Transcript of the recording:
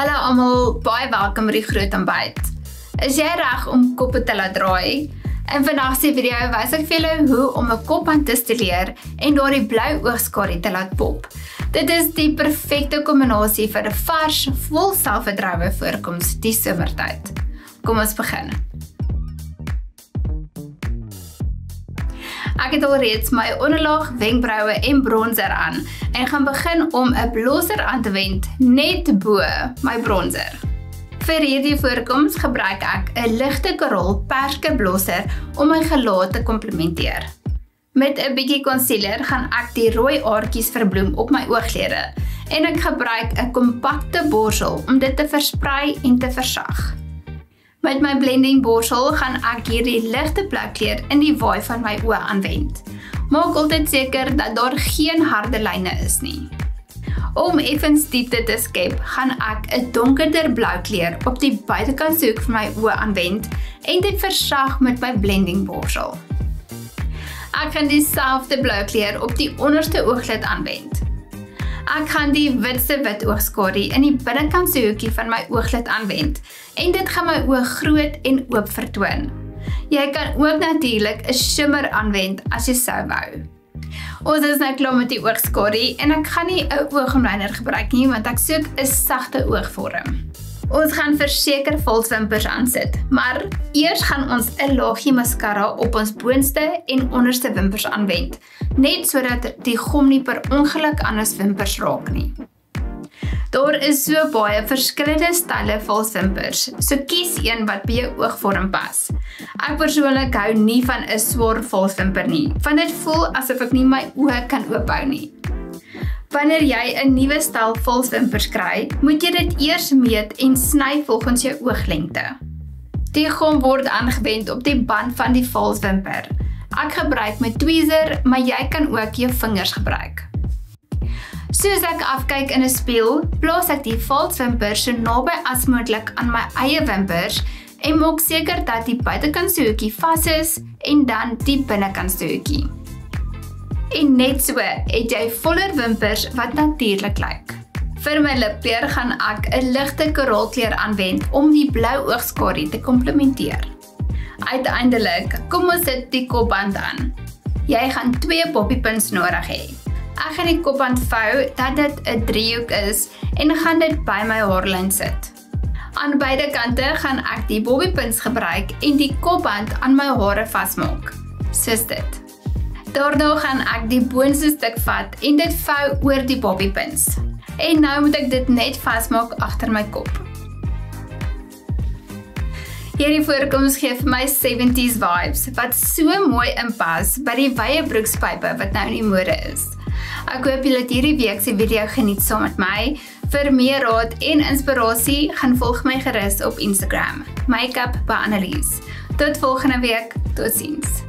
Hallo almal, baie welkom by die groot ontbyt. Is jy reg om koppe te laat draai? In vandag se video wys ek vir julle hoe om 'n kopband te stileer en daardie blou oogskadu te laat pop. Dit is die perfekte kombinasie vir 'n vars, vol selfvertroue voorkoms die somertyd. Kom ons begin. Ek het alreeds my onderlaag, wenkbroue en bronzer aan en gaan begin om 'n blosser aan te wend net bo my bronzer. Vir hierdie voorkoms gebruik ek 'n ligte korol perske blosser om my gelaat te komplementeer. Met 'n bietjie concealer gaan ek die rooi aartjies verbloem op my ooglede en ek gebruik 'n kompakte borsel om dit te versprei en te versag. Met my blending borsel gaan ek hierdie ligte bloukleur in die waai van my oë aanwend. Maak altyd seker dat daar geen harde lyne is nie. Om effens diepte te skep, gaan ek 'n donkerder blaukleur op die buitekantse hoek van my oë aanwend en dit versag met my blending borsel. Ek gaan dieselfde blaukleur op die onderste ooglid aanwend. Ek gaan die witste wit oogskadu in die binnekantse hoekie van my ooglid aanwend en dit gaan my oog groot en oop vertoon. Jy kan ook natuurlik 'n shimmer aanwend as jy sou wou. Ons is nou klaar met die oogskadu en ek gaan nie 'n oogomlyner gebruik nie want ek soek 'n sagte oogvorm. Ons gaan verseker valswimpers aansit, maar eers gaan ons 'n laagie mascara op ons boonste en onderste wimpers aanwend, net sodat die gom nie per ongeluk aan ons wimpers raak nie. Daar is so baie verskillende style valswimpers, so kies een wat by jou oogvorm pas. Ek persoonlik hou nie van 'n swaar valswimper nie, want dit voel asof ek nie my oë kan oophou nie. Wanneer jy 'n nuwe stel valswimpers kry, moet jy dit eers meet en sny volgens jou ooglengte. Die gom word aangewend op die band van die valswimper. Ek gebruik my tweezer, maar jy kan ook jou vingers gebruik. Soos ek afkyk in 'n spieël, plaas ek die valswimper so naby as moontlik aan my eie wimpers en maak seker dat die buitekantse hoekie vas is en dan die binnekantse hoekie. En net so het jy voller wimpers wat natuurlik lyk. Vir my lipkleur gaan ek 'n ligte koraalkleur aanwend om die blou oogskadu te komplementeer. Uiteindelik, kom ons sit die kopband aan. Jy gaan 2 bobbiepins nodig hê. Ek gaan die kopband vou dat dit 'n driehoek is en gaan dit by my haarlyn sit. Aan beide kante gaan ek die bobbiepins gebruik en die kopband aan my hare vasmaak. Soos dit. Daarna gaan ek die boonste stuk vat en dit vou oor die bobbiepins. En nou moet ek dit net vasmaak agter my kop. Hierdie voorkoms gee vir my 70s vibes wat so mooi inpas by die wye broekspype wat nou in die mode is. Ek hoop julle het hierdie week se video geniet saam met my. Vir meer raad en inspirasie, gaan volg my gerus op Instagram. Makeup by Annelies. Tot volgende week, totsiens.